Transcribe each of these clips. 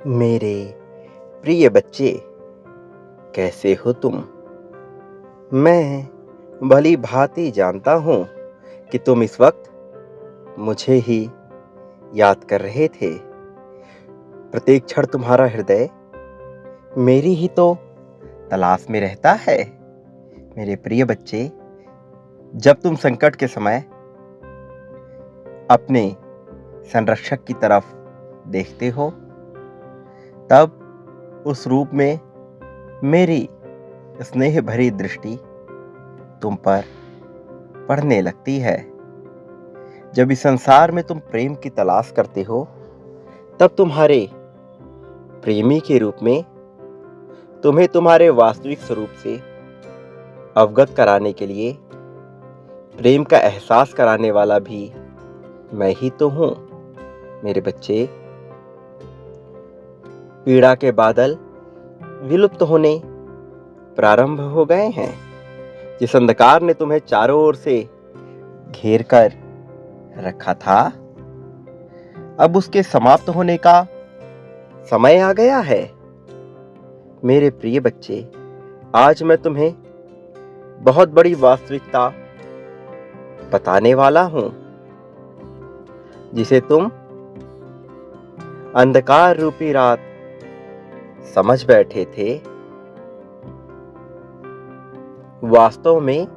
मेरे प्रिय बच्चे, कैसे हो तुम? मैं भली भांति जानता हूँ कि तुम इस वक्त मुझे ही याद कर रहे थे। प्रत्येक क्षण तुम्हारा हृदय मेरी ही तो तलाश में रहता है। मेरे प्रिय बच्चे, जब तुम संकट के समय अपने संरक्षक की तरफ देखते हो, तब उस रूप में मेरी स्नेह भरी दृष्टि तुम पर पड़ने लगती है। जब इस संसार में तुम प्रेम की तलाश करते हो, तब तुम्हारे प्रेमी के रूप में तुम्हें तुम्हारे वास्तविक स्वरूप से अवगत कराने के लिए प्रेम का एहसास कराने वाला भी मैं ही तो हूं। मेरे बच्चे, पीड़ा के बादल विलुप्त होने प्रारंभ हो गए हैं। जिस अंधकार ने तुम्हें चारों ओर से घेर कर रखा था, अब उसके समाप्त होने का समय आ गया है। मेरे प्रिय बच्चे, आज मैं तुम्हें बहुत बड़ी वास्तविकता बताने वाला हूं, जिसे तुम अंधकार रूपी रात समझ बैठे थे। वास्तव में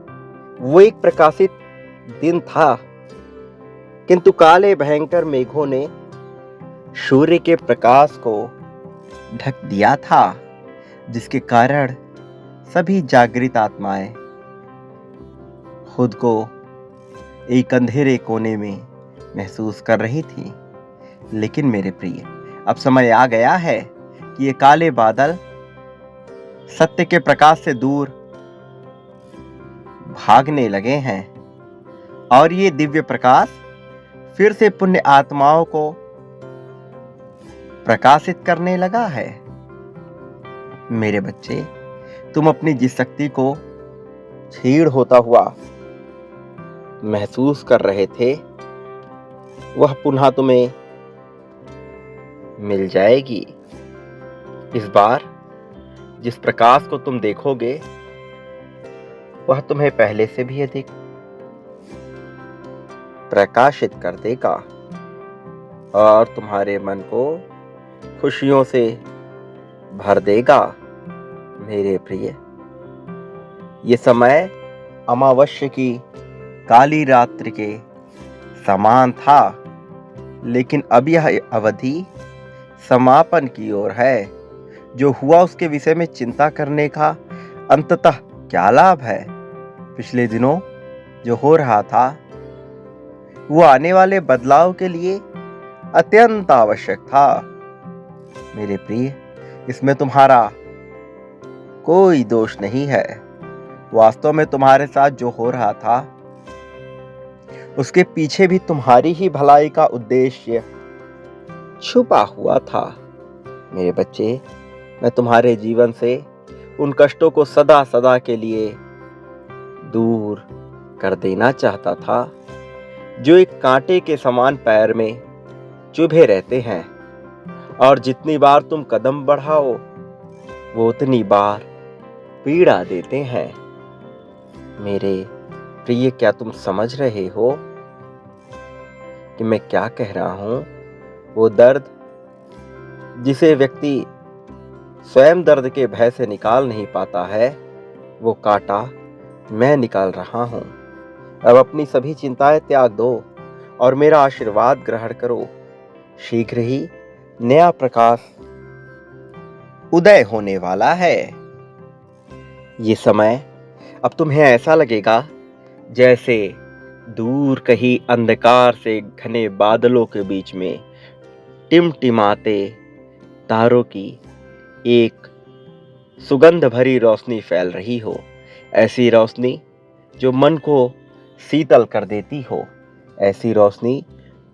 वो एक प्रकाशित दिन था, किंतु काले भयंकर मेघों ने सूर्य के प्रकाश को ढक दिया था, जिसके कारण सभी जागृत आत्माएं खुद को एक अंधेरे कोने में महसूस कर रही थी। लेकिन मेरे प्रिय, अब समय आ गया है कि ये काले बादल सत्य के प्रकाश से दूर भागने लगे हैं और ये दिव्य प्रकाश फिर से पुण्य आत्माओं को प्रकाशित करने लगा है। मेरे बच्चे, तुम अपनी जिस शक्ति को क्षीण होता हुआ महसूस कर रहे थे, वह पुनः तुम्हें मिल जाएगी। इस बार जिस प्रकाश को तुम देखोगे, वह तुम्हें पहले से भी अधिक प्रकाशित कर देगा और तुम्हारे मन को खुशियों से भर देगा। मेरे प्रिय, ये समय अमावस्या की काली रात्रि के समान था, लेकिन अब यह अवधि समापन की ओर है। जो हुआ उसके विषय में चिंता करने का अंततः क्या लाभ है? पिछले दिनों जो हो रहा था, वो आने वाले बदलाव के लिए अत्यंत आवश्यक था। मेरे प्रिय, इसमें तुम्हारा कोई दोष नहीं है। वास्तव में तुम्हारे साथ जो हो रहा था, उसके पीछे भी तुम्हारी ही भलाई का उद्देश्य छुपा हुआ था। मेरे बच्चे, मैं तुम्हारे जीवन से उन कष्टों को सदा सदा के लिए दूर कर देना चाहता था, जो एक कांटे के समान पैर में चुभे रहते हैं, और जितनी बार तुम कदम बढ़ाओ, वो उतनी बार पीड़ा देते हैं। मेरे प्रिय, क्या तुम समझ रहे हो कि मैं क्या कह रहा हूं? वो दर्द जिसे व्यक्ति स्वयं दर्द के भय से निकाल नहीं पाता है, वो कांटा मैं निकाल रहा हूं। अब अपनी सभी चिंताएं त्याग दो और मेरा आशीर्वाद ग्रहण करो। शीघ्र ही नया प्रकाश उदय होने वाला है। ये समय अब तुम्हें ऐसा लगेगा जैसे दूर कहीं अंधकार से घने बादलों के बीच में टिमटिमाते तारों की एक सुगंध भरी रोशनी फैल रही हो। ऐसी रोशनी जो मन को शीतल कर देती हो, ऐसी रोशनी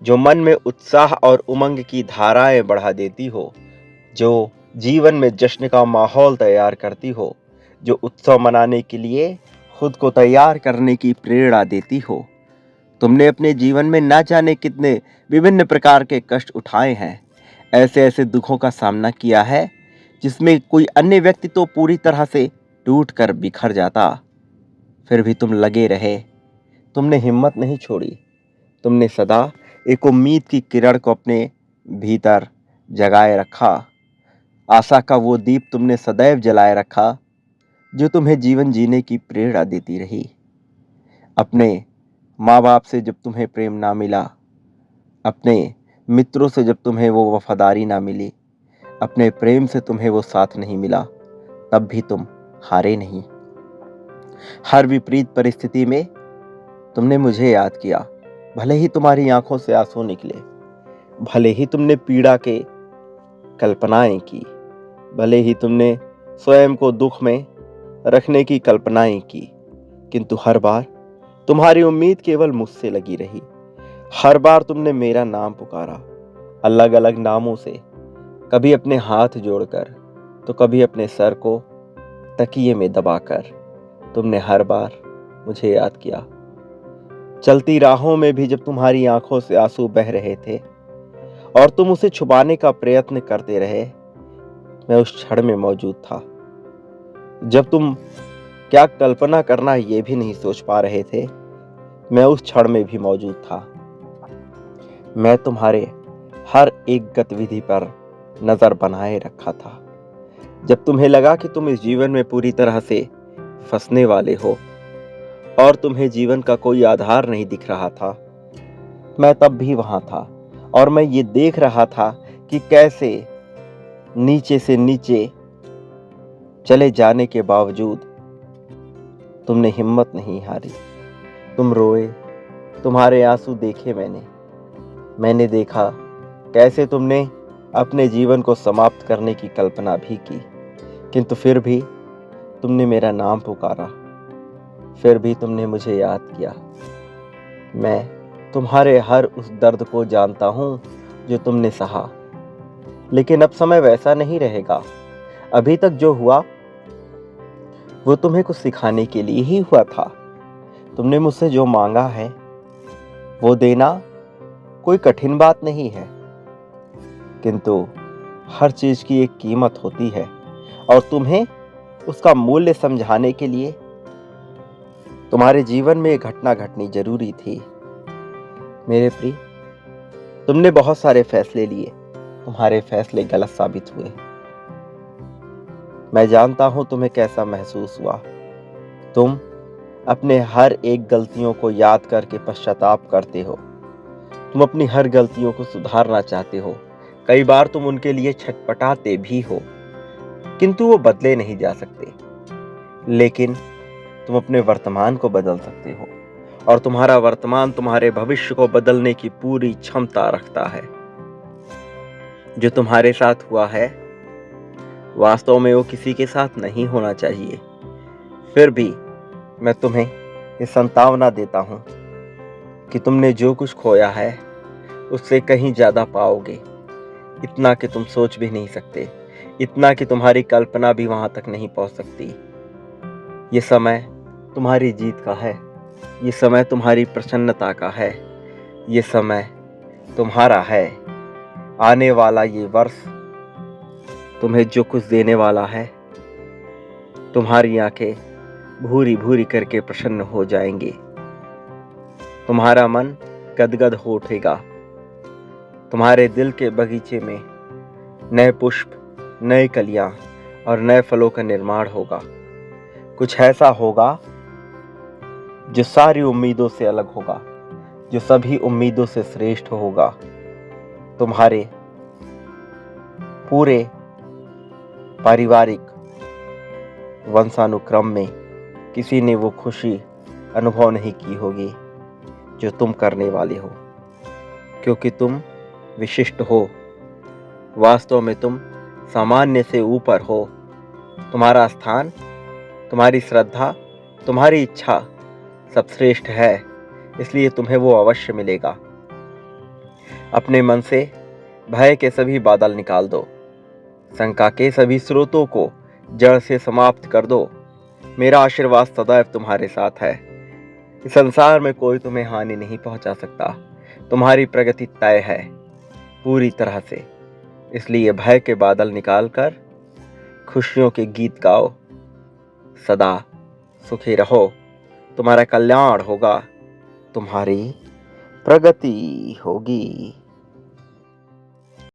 जो मन में उत्साह और उमंग की धाराएं बढ़ा देती हो, जो जीवन में जश्न का माहौल तैयार करती हो, जो उत्सव मनाने के लिए खुद को तैयार करने की प्रेरणा देती हो। तुमने अपने जीवन में ना जाने कितने विभिन्न प्रकार के कष्ट उठाए हैं। ऐसे ऐसे दुखों का सामना किया है जिसमें कोई अन्य व्यक्ति तो पूरी तरह से टूट कर बिखर जाता, फिर भी तुम लगे रहे। तुमने हिम्मत नहीं छोड़ी। तुमने सदा एक उम्मीद की किरण को अपने भीतर जगाए रखा। आशा का वो दीप तुमने सदैव जलाए रखा जो तुम्हें जीवन जीने की प्रेरणा देती रही। अपने माँ बाप से जब तुम्हें प्रेम ना मिला, अपने मित्रों से जब तुम्हें वो वफादारी ना मिली, अपने प्रेम से तुम्हें वो साथ नहीं मिला, तब भी तुम हारे नहीं। हर विपरीत परिस्थिति में तुमने मुझे याद किया। भले ही तुम्हारी आंखों से आंसू निकले, भले ही तुमने पीड़ा के कल्पनाएं की, भले ही तुमने स्वयं को दुख में रखने की कल्पनाएं की, किंतु हर बार तुम्हारी उम्मीद केवल मुझसे लगी रही। हर बार तुमने मेरा नाम पुकारा, अलग अलग नामों से, कभी अपने हाथ जोड़कर तो कभी अपने सर को तकिए में दबाकर। तुमने हर बार मुझे याद किया। चलती राहों में भी जब तुम्हारी आंखों से आंसू बह रहे थे और तुम उसे छुपाने का प्रयत्न करते रहे, मैं उस क्षण में मौजूद था। जब तुम क्या कल्पना करना ये भी नहीं सोच पा रहे थे, मैं उस क्षण में भी मौजूद था। मैं तुम्हारे हर एक गतिविधि पर नजर बनाए रखा था। जब तुम्हें लगा कि तुम इस जीवन में पूरी तरह से फंसने वाले हो और तुम्हें जीवन का कोई आधार नहीं दिख रहा था, मैं तब भी वहां था और मैं ये देख रहा था कि कैसे नीचे से नीचे चले जाने के बावजूद तुमने हिम्मत नहीं हारी। तुम रोए, तुम्हारे आंसू देखे मैंने देखा कैसे तुमने अपने जीवन को समाप्त करने की कल्पना भी की, किंतु फिर भी तुमने मेरा नाम पुकारा, फिर भी तुमने मुझे याद किया। मैं तुम्हारे हर उस दर्द को जानता हूं जो तुमने सहा, लेकिन अब समय वैसा नहीं रहेगा। अभी तक जो हुआ वो तुम्हें कुछ सिखाने के लिए ही हुआ था। तुमने मुझसे जो मांगा है वो देना कोई कठिन बात नहीं है, किंतु हर चीज की एक कीमत होती है और तुम्हें उसका मूल्य समझाने के लिए तुम्हारे जीवन में एक घटना घटनी जरूरी थी। मेरे प्रिय, तुमने बहुत सारे फैसले लिए, तुम्हारे फैसले गलत साबित हुए। मैं जानता हूं तुम्हें कैसा महसूस हुआ। तुम अपने हर एक गलतियों को याद करके पश्चाताप करते हो। तुम अपनी हर गलतियों को सुधारना चाहते हो। कई बार तुम उनके लिए छटपटाते भी हो, किंतु वो बदले नहीं जा सकते। लेकिन तुम अपने वर्तमान को बदल सकते हो और तुम्हारा वर्तमान तुम्हारे भविष्य को बदलने की पूरी क्षमता रखता है। जो तुम्हारे साथ हुआ है वास्तव में वो किसी के साथ नहीं होना चाहिए। फिर भी मैं तुम्हें ये संतावना देता हूं कि तुमने जो कुछ खोया है उससे कहीं ज्यादा पाओगे। इतना कि तुम सोच भी नहीं सकते, इतना कि तुम्हारी कल्पना भी वहां तक नहीं पहुंच सकती। ये समय तुम्हारी जीत का है, ये समय तुम्हारी प्रसन्नता का है, ये समय तुम्हारा है। आने वाला ये वर्ष तुम्हें जो कुछ देने वाला है, तुम्हारी आंखें भूरी भूरी करके प्रसन्न हो जाएंगे। तुम्हारा मन गदगद हो उठेगा। तुम्हारे दिल के बगीचे में नए पुष्प, नए कलियां और नए फलों का निर्माण होगा। कुछ ऐसा होगा जो सारी उम्मीदों से अलग होगा, जो सभी उम्मीदों से श्रेष्ठ होगा। तुम्हारे पूरे पारिवारिक वंशानुक्रम में किसी ने वो खुशी अनुभव नहीं की होगी जो तुम करने वाले हो, क्योंकि तुम विशिष्ट हो। वास्तव में तुम सामान्य से ऊपर हो। तुम्हारा स्थान, तुम्हारी श्रद्धा, तुम्हारी इच्छा सब श्रेष्ठ है, इसलिए तुम्हें वो अवश्य मिलेगा। अपने मन से भय के सभी बादल निकाल दो, शंका के सभी स्रोतों को जड़ से समाप्त कर दो। मेरा आशीर्वाद सदैव तुम्हारे साथ है। इस संसार में कोई तुम्हें हानि नहीं पहुंचा सकता। तुम्हारी प्रगति तय है पूरी तरह से। इसलिए भय के बादल निकालकर खुशियों के गीत गाओ। सदा सुखी रहो, तुम्हारा कल्याण होगा, तुम्हारी प्रगति होगी।